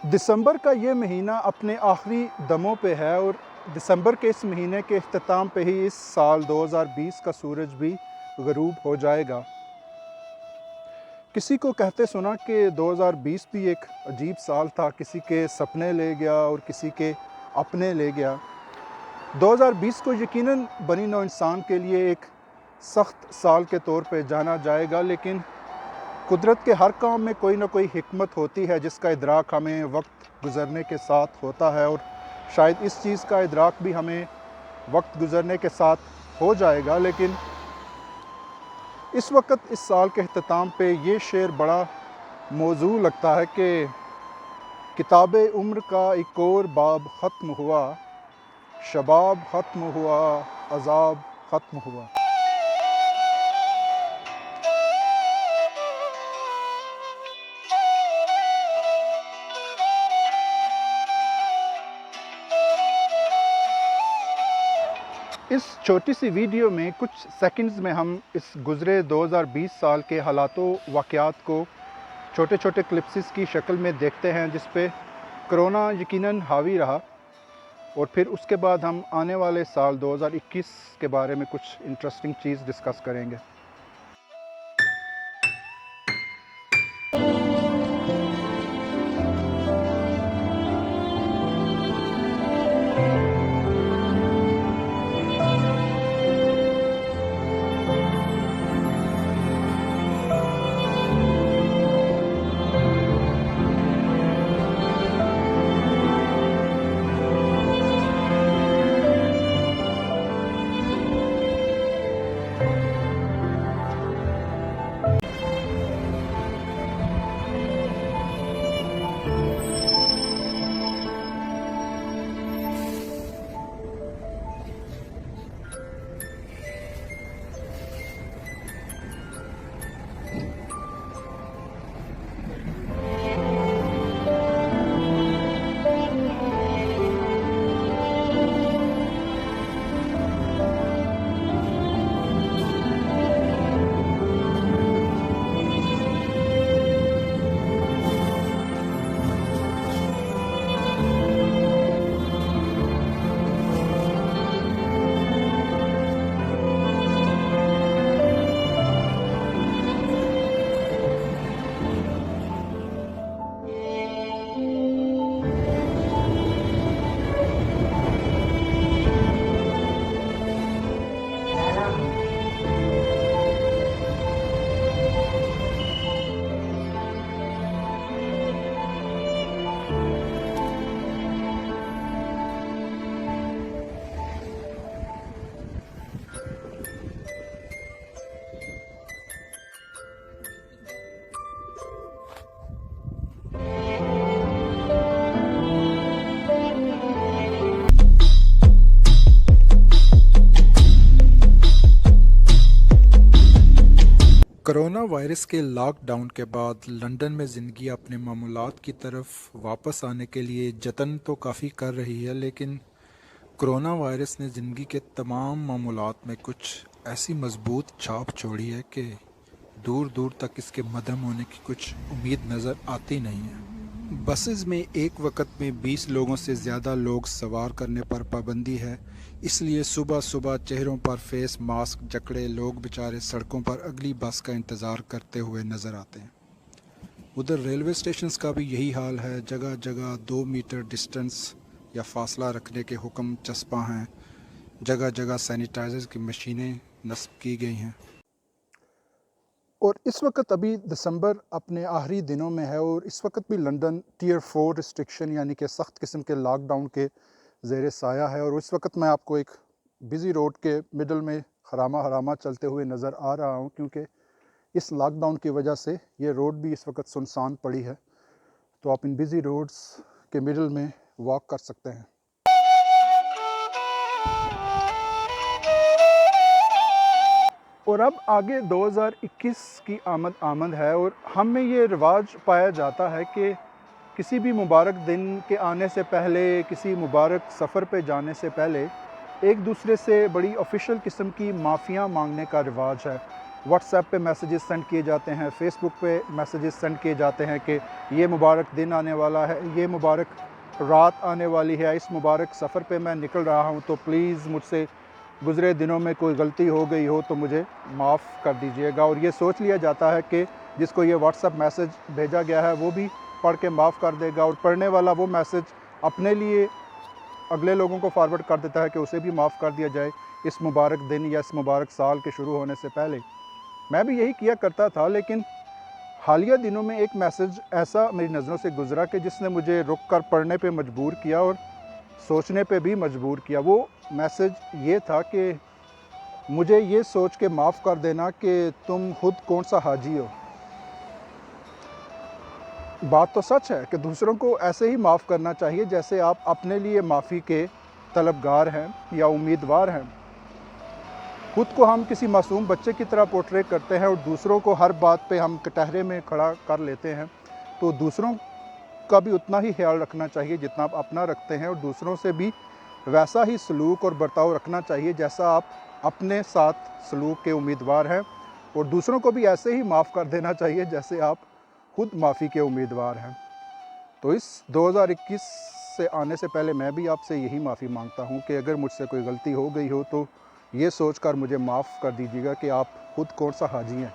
दिसंबर का ये महीना अपने आखिरी दमों पे है और दिसंबर के इस महीने के अख्ताम पे ही इस साल 2020 का सूरज भी ग़रूब हो जाएगा। किसी को कहते सुना कि 2020 भी एक अजीब साल था, किसी के सपने ले गया और किसी के अपने ले गया। 2020 को यकीनन बनी नौ इंसान के लिए एक सख्त साल के तौर पे जाना जाएगा, लेकिन कुदरत के हर काम में कोई ना कोई हिकमत होती है जिसका इदराक हमें वक्त गुज़रने के साथ होता है, और शायद इस चीज़ का इदराक भी हमें वक्त गुज़रने के साथ हो जाएगा। लेकिन इस वक्त इस साल के अख्ताम पे ये शेर बड़ा मौजू लगता है कि किताबे उम्र का एक और बाब ख़त्म हुआ, शबाब ख़त्म हुआ, अज़ाब ख़त्म हुआ। इस छोटी सी वीडियो में कुछ सेकंड्स में हम इस गुज़रे 2020 साल के हालातों वाक़यात को छोटे छोटे क्लिप्स की शक्ल में देखते हैं, जिस पे कोरोना यकीनन हावी रहा, और फिर उसके बाद हम आने वाले साल 2021 के बारे में कुछ इंटरेस्टिंग चीज़ डिस्कस करेंगे। कोरोना वायरस के लॉकडाउन के बाद लंदन में ज़िंदगी अपने मामूलात की तरफ वापस आने के लिए जतन तो काफ़ी कर रही है, लेकिन कोरोना वायरस ने ज़िंदगी के तमाम मामूलात में कुछ ऐसी मजबूत छाप छोड़ी है कि दूर दूर तक इसके मद्धम होने की कुछ उम्मीद नज़र आती नहीं है। बसेस में एक वक्त में 20 लोगों से ज़्यादा लोग सवार करने पर पाबंदी है, इसलिए सुबह सुबह चेहरों पर फेस मास्क जकड़े लोग बेचारे सड़कों पर अगली बस का इंतज़ार करते हुए नज़र आते हैं। उधर रेलवे स्टेशंस का भी यही हाल है, जगह जगह 2 मीटर डिस्टेंस या फासला रखने के हुक्म चस्पा हैं, जगह जगह सैनिटाइज़र की मशीनें नस्ब की गई हैं। और इस वक्त अभी दिसंबर अपने आखिरी दिनों में है, और इस वक्त भी लंदन टियर 4 रिस्ट्रिक्शन यानी कि सख्त किस्म के लॉकडाउन के ज़ेर साया है। और इस वक्त मैं आपको एक बिज़ी रोड के मिडल में हरामा हरामा चलते हुए नज़र आ रहा हूँ, क्योंकि इस लॉकडाउन की वजह से ये रोड भी इस वक्त सुनसान पड़ी है। तो आप इन बिज़ी रोड्स के मिडल में वॉक कर सकते हैं। और अब आगे 2021 की आमद है, और हम में ये रिवाज पाया जाता है कि किसी भी मुबारक दिन के आने से पहले, किसी मुबारक सफ़र पे जाने से पहले एक दूसरे से बड़ी ऑफिशियल किस्म की माफ़ियाँ मांगने का रिवाज है। व्हाट्सएप पे मैसेजेस सेंड किए जाते हैं, फेसबुक पे मैसेजेस सेंड किए जाते हैं कि ये मुबारक दिन आने वाला है, ये मुबारक रात आने वाली है, इस मुबारक सफ़र पे मैं निकल रहा हूँ, तो प्लीज़ मुझसे गुज़रे दिनों में कोई गलती हो गई हो तो मुझे माफ़ कर दीजिएगा। और ये सोच लिया जाता है कि जिसको ये व्हाट्सएप मैसेज भेजा गया है वो भी पढ़ के माफ़ कर देगा, और पढ़ने वाला वो मैसेज अपने लिए अगले लोगों को फॉरवर्ड कर देता है कि उसे भी माफ़ कर दिया जाए इस मुबारक दिन या इस मुबारक साल के शुरू होने से पहले। मैं भी यही किया करता था, लेकिन हालिया दिनों में एक मैसेज ऐसा मेरी नज़रों से गुज़रा कि जिसने मुझे रुक कर पढ़ने पे मजबूर किया और सोचने पे भी मजबूर किया। वो मैसेज ये था कि मुझे ये सोच के माफ़ कर देना कि तुम खुद कौन सा हाजी हो। बात तो सच है कि दूसरों को ऐसे ही माफ़ करना चाहिए जैसे आप अपने लिए माफ़ी के तलबगार हैं या उम्मीदवार हैं। खुद को हम किसी मासूम बच्चे की तरह पोर्ट्रे करते हैं और दूसरों को हर बात पे हम कटहरे में खड़ा कर लेते हैं, तो दूसरों का भी उतना ही ख्याल रखना चाहिए जितना आप अपना रखते हैं, और दूसरों से भी वैसा ही सलूक और बर्ताव रखना चाहिए जैसा आप अपने साथ सलूक के उम्मीदवार हैं, और दूसरों को भी ऐसे ही माफ़ कर देना चाहिए जैसे आप खुद माफ़ी के उम्मीदवार हैं। तो इस 2021 से आने से पहले मैं भी आपसे यही माफ़ी मांगता हूँ कि अगर मुझसे कोई गलती हो गई हो तो ये सोचकर मुझे माफ़ कर दीजिएगा कि आप खुद कौन सा हाजी हैं।